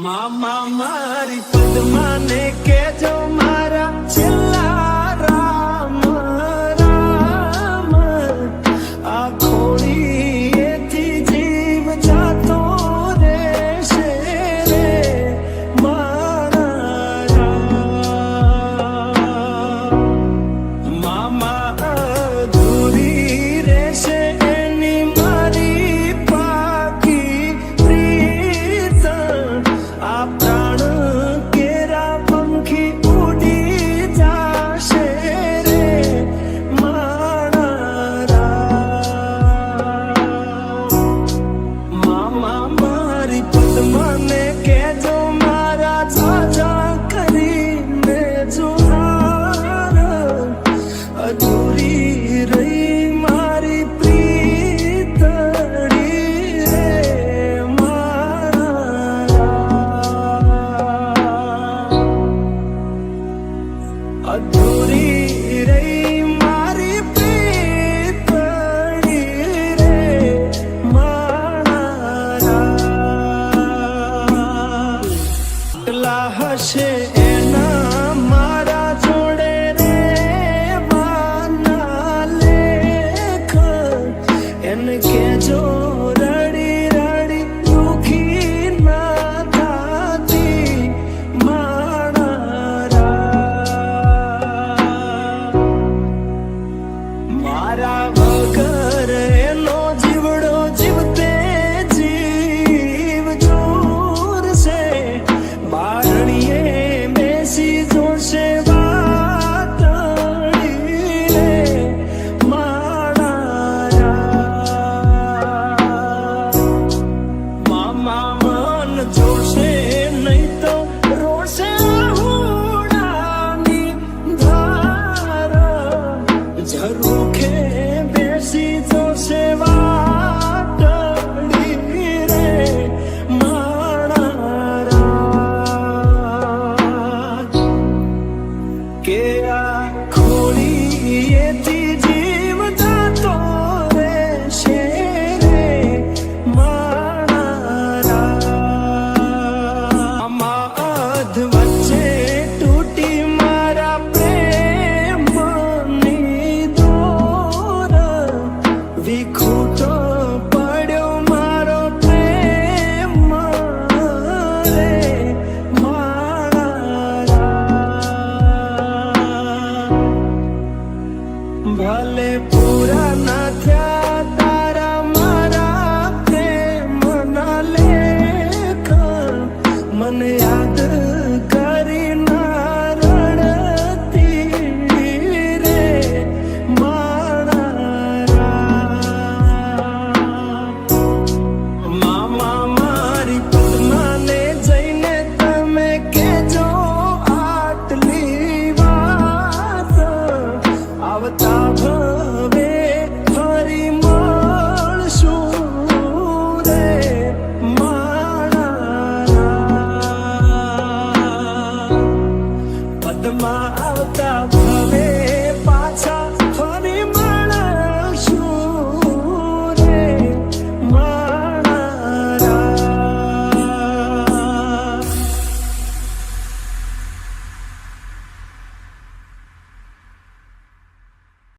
મામા મારી પદ્માને કેજો મારા છેલ્લા રામ રામ આ ખોડીએથી જીવ જાતો રહેશે રે મારા મામા અધૂરી રહેશે એની મારી પાકી પ્રીત આ પ્રાણ કેરા પંખી ઉડી જાશે રે મારા મામા મારી પદ્માને કેજો મારા છાછા કરીને જોહાર અધૂરી રહી મારી પ્રીતડી રે અધૂરી રહી મારી પ્રીતડી રે મારા હશે એના મારા જોડે રે વાના લેખ એને કેજો રે